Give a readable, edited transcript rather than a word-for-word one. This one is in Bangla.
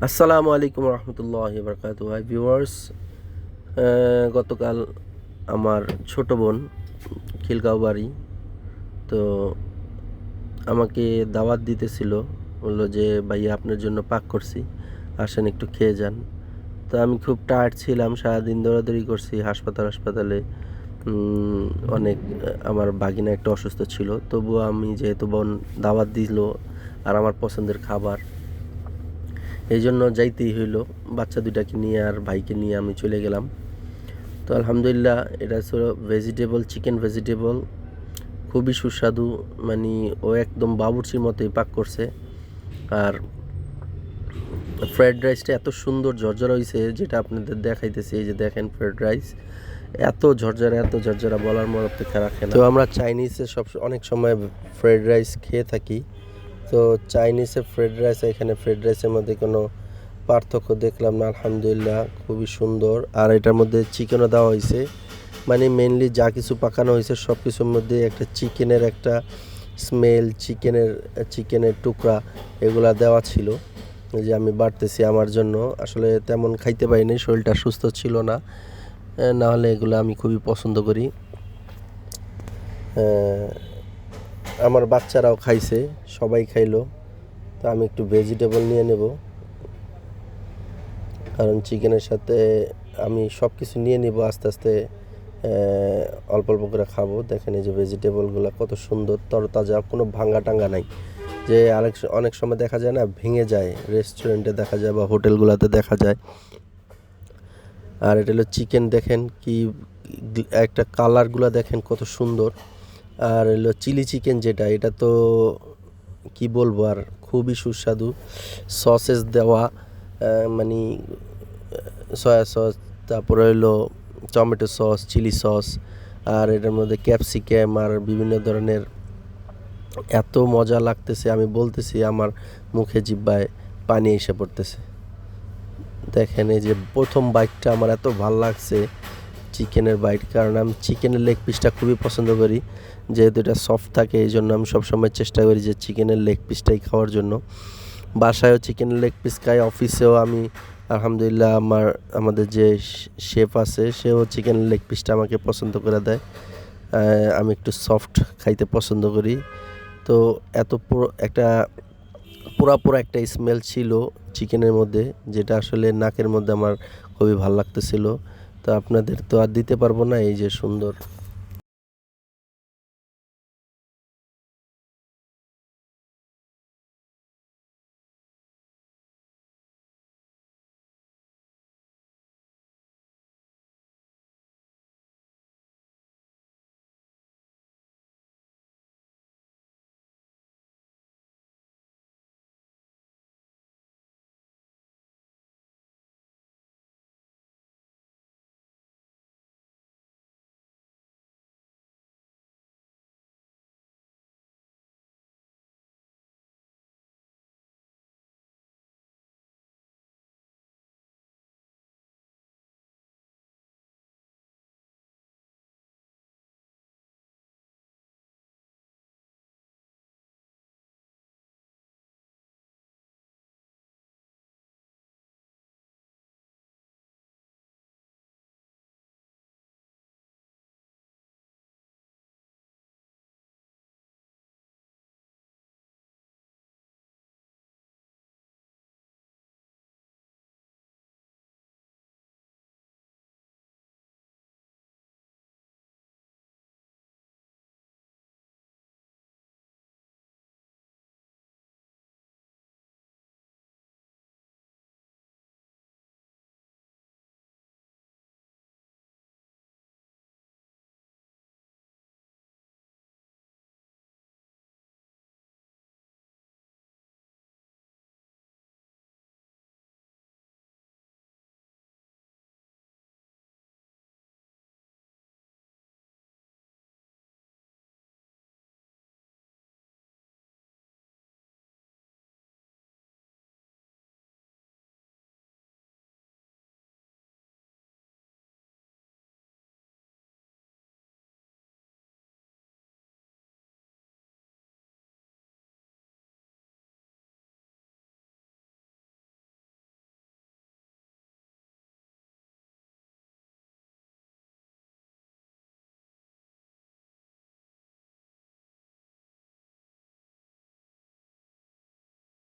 আসসালামু আলাইকুম রহমতুল্লাহি বারাকাতু। হাই ভিউয়ার্স, গতকাল আমার ছোট বোন খিলগাঁও বাড়ি, তো আমাকে দাওয়াত দিতেছিল, বললো যে ভাইয়া আপনার জন্য পাক করছি, আসেন একটু খেয়ে যান। তো আমি খুব টায়ার্ড ছিলাম, সারাদিন দৌড়াদৌড়ি করছি হাসপাতালে। অনেক আমার বাগিনা একটা অসুস্থ ছিল, তবুও আমি যেহেতু বোন দাওয়াত দিল আর আমার পছন্দের খাবার, এই জন্য যাইতেই হইলো। বাচ্চা দুটাকে নিয়ে আর ভাইকে নিয়ে আমি চলে গেলাম। তো আলহামদুলিল্লাহ, এটা ছিল চিকেন ভেজিটেবল, খুবই সুস্বাদু। মানে ও একদম বাবুর্চির মতোই পাক করছে। আর ফ্রায়েড রাইসটা এত সুন্দর ঝরঝরা হয়েছে, যেটা আপনাদের দেখাইতেছি। এই যে দেখেন, ফ্রায়েড রাইস এত ঝরঝরা বলার মতো অপেক্ষা রাখে না। তো আমরা চাইনিজে অনেক সময় ফ্রায়েড রাইস খেয়ে থাকি। তো চাইনিজে ফ্রায়েড রাইস, এখানে ফ্রায়েড রাইসের মধ্যে কোনো পার্থক্য দেখলাম না। আলহামদুলিল্লাহ, খুবই সুন্দর। আর এটার মধ্যে চিকেনও দেওয়া হয়েছে, মানে মেনলি যা কিছু পাকানো হয়েছে সব কিছুর মধ্যে একটা চিকেনের একটা স্মেল, চিকেনের টুকরা এগুলা দেওয়া ছিল। যে আমি বাড়তেছি আমার জন্য, আসলে তেমন খাইতে পারিনি, শরীরটা সুস্থ ছিল না। না হলে এগুলো আমি খুবই পছন্দ করি। আমার বাচ্চারাও খাইছে, সবাই খাইলো। তো আমি একটু ভেজিটেবল নিয়ে নেব, কারণ চিকেনের সাথে আমি সব কিছু নিয়ে নিব আস্তে আস্তে, অল্প অল্প করে খাবো। দেখেন এই যে ভেজিটেবলগুলো কত সুন্দর তরতাজা, কোনো ভাঙ্গা টাঙ্গা নাই। যে অনেক সময় দেখা যায় না, ভেঙে যায়, রেস্টুরেন্টে দেখা যায় বা হোটেলগুলোতে দেখা যায়। আর এটা হলো চিকেন, দেখেন কি একটা কালারগুলো দেখেন কত সুন্দর। আর হলো চিলি চিকেন, যেটা এটা তো কি বলবো, আর খুবই সুস্বাদু। সসেস দেওয়া, মানে সয়া সস, তারপরে হলো টমেটো সস, চিলি সস, আর এটার মধ্যে ক্যাপসিকাম আর বিভিন্ন ধরনের। এত মজা লাগতেছে, আমি বলতেছি আমার মুখে জিহ্বায় পানি এসে পড়তেছে। দেখেন এই যে প্রথম বাইটটা আমার এত ভালো লাগছে, চিকেনের বাইট, কারণ আমি চিকেনের লেগ পিসটা খুবই পছন্দ করি। যেহেতু এটা সফট থাকে, এই জন্য আমি সবসময় চেষ্টা করি যে চিকেনের লেগ পিসটাই খাওয়ার জন্য। বাসায়ও চিকেনের লেগ পিস খাই, অফিসেও আমি আলহামদুলিল্লাহ আমাদের যে শেফ আছে, সেও চিকেন লেগ পিসটা আমাকে পছন্দ করে দেয়। আমি একটু সফট খাইতে পছন্দ করি। তো এত পুরা একটা স্মেল ছিল চিকেনের মধ্যে, যেটা আসলে নাকের মধ্যে আমার খুবই ভালো লাগতেছিল। তো আপনাদের তো আর দিতে পারবো না, এই যে সুন্দর